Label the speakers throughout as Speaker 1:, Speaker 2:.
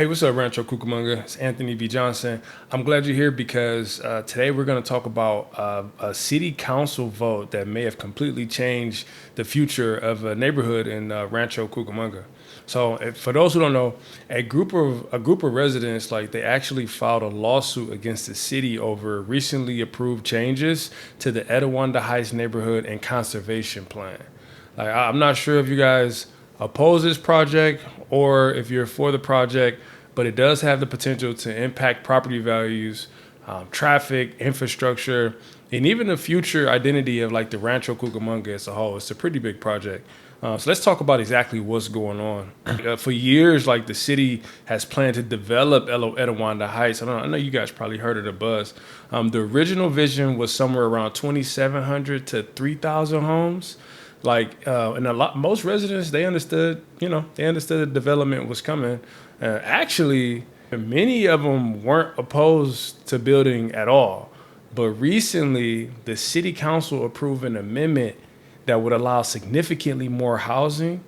Speaker 1: Hey, what's up, Rancho Cucamonga? It's Anthony B. Johnson. I'm glad you're here because today we're going to talk about a city council vote that may have completely changed the future of a neighborhood in Rancho Cucamonga. So, for those who don't know, a group of residents, like, they actually filed a lawsuit against the city over recently approved changes to the Etiwanda Heights neighborhood and conservation plan. Like, I'm not sure if you guys oppose this project or if you're for the project, but it does have the potential to impact property values, traffic, infrastructure, and even the future identity of, like, the Rancho Cucamonga as a whole. It's a pretty big project. So let's talk about exactly what's going on. For years, like, the city has planned to develop Etiwanda Heights. I know you guys probably heard of the buzz. The original vision was somewhere around 2,700 to 3,000 homes. Like, and most residents, they understood, the development was coming. Actually, many of them weren't opposed to building at all. But recently, the city council approved an amendment that would allow significantly more housing,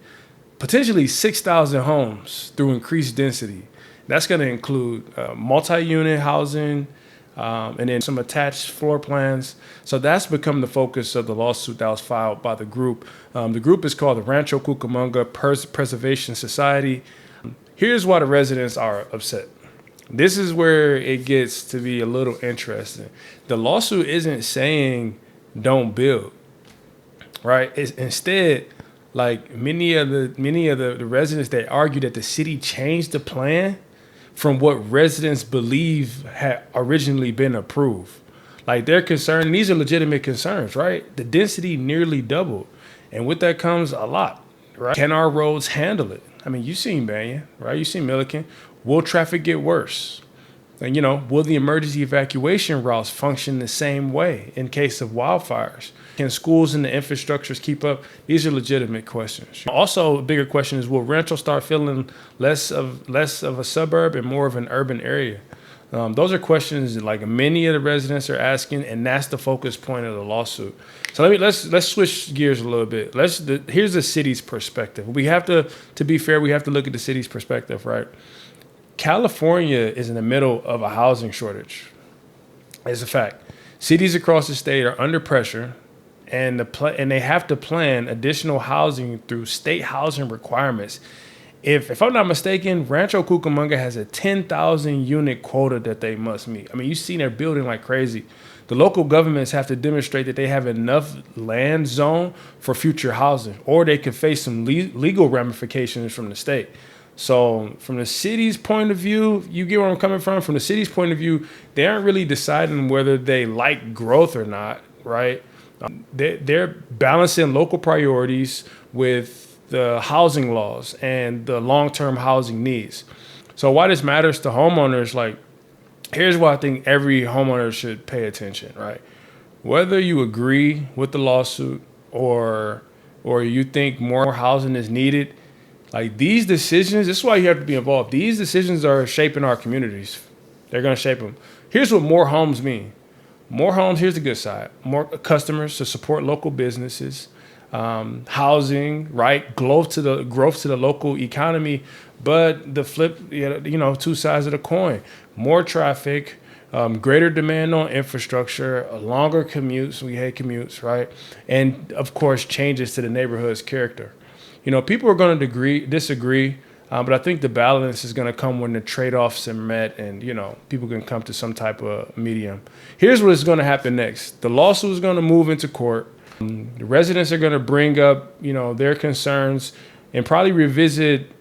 Speaker 1: potentially 6,000 homes through increased density. That's going to include multi-unit housing, and then some attached floor plans. So that's become the focus of the lawsuit that was filed by the group. The group is called the Rancho Cucamonga Preservation Society. Here's why the residents are upset. This is where it gets to be a little interesting. The lawsuit isn't saying don't build, right? Instead, like, many of the residents, they argue that the city changed the plan from what residents believe had originally been approved. Like, they're concerned, and these are legitimate concerns, right? The density nearly doubled. And with that comes a lot, right? Can our roads handle it? I mean, you've seen Banyan, right? You've seen Milliken. Will traffic get worse? And, will the emergency evacuation routes function the same way in case of wildfires? Can schools and the infrastructures keep up? These are legitimate questions. Also, a bigger question is, will Rancho start feeling less of a suburb and more of an urban area? Those are questions that, like, many of the residents are asking, and that's the focus point of the lawsuit. So let's switch gears a little bit. Here's the city's perspective. We have to be fair, we have to look at the city's perspective, right? California is in the middle of a housing shortage. It's a fact. Cities across the state are under pressure, and they have to plan additional housing through state housing requirements. If I'm not mistaken, Rancho Cucamonga has a 10,000 unit quota that they must meet. I mean, you've seen they're building like crazy. The local governments have to demonstrate that they have enough land zone for future housing, or they could face some legal ramifications from the state. So from the city's point of view, you get where I'm coming from? From the city's point of view, they aren't really deciding whether they like growth or not, right? They're balancing local priorities with the housing laws and the long-term housing needs. So why this matters to homeowners, like, here's why I think every homeowner should pay attention, right? Whether you agree with the lawsuit or you think more housing is needed, like, these decisions, this is why you have to be involved. These decisions are shaping our communities. They're going to shape them. Here's what more homes mean. More homes, here's the good side. More customers to support local businesses, housing, right? Growth to the local economy. But the flip, two sides of the coin. More traffic, greater demand on infrastructure, longer commutes. We hate commutes, right? And of course, changes to the neighborhood's character. People are going to disagree, but I think the balance is going to come when the trade-offs are met and, people can come to some type of medium. Here's what is going to happen next. The lawsuit is going to move into court. The residents are going to bring up, their concerns and probably revisit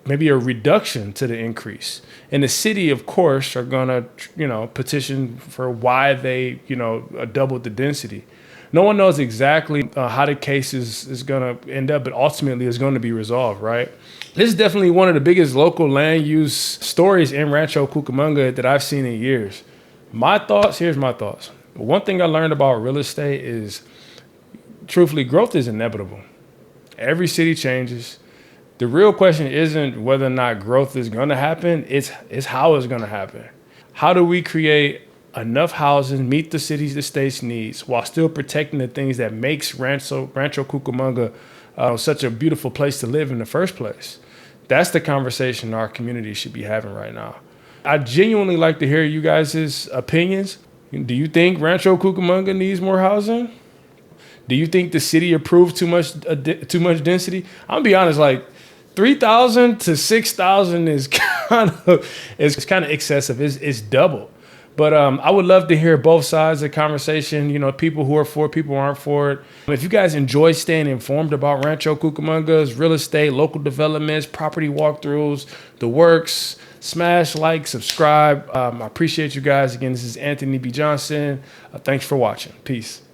Speaker 1: maybe a reduction to the increase. And the city, of course, are going to, petition for why they, doubled the density. No one knows exactly how the case is going to end up, but ultimately it's going to be resolved, right? This is definitely one of the biggest local land use stories in Rancho Cucamonga that I've seen in years. Here's my thoughts. One thing I learned about real estate is, truthfully, growth is inevitable. Every city changes. The real question isn't whether or not growth is going to happen, it's how it's going to happen. How do we create enough housing, meet the state's needs, while still protecting the things that makes Rancho Cucamonga such a beautiful place to live in the first place? That's the conversation our community should be having right now. I genuinely like to hear you guys' opinions. Do you think Rancho Cucamonga needs more housing? Do you think the city approved too much density? I'm gonna be honest, like 3,000 to 6,000 is kind of excessive. It's double. But I would love to hear both sides of the conversation. You know, people who are for it, people who aren't for it. If you guys enjoy staying informed about Rancho Cucamonga's real estate, local developments, property walkthroughs, the works, smash like, subscribe. I appreciate you guys. Again, this is Anthony B. Johnson. Thanks for watching. Peace.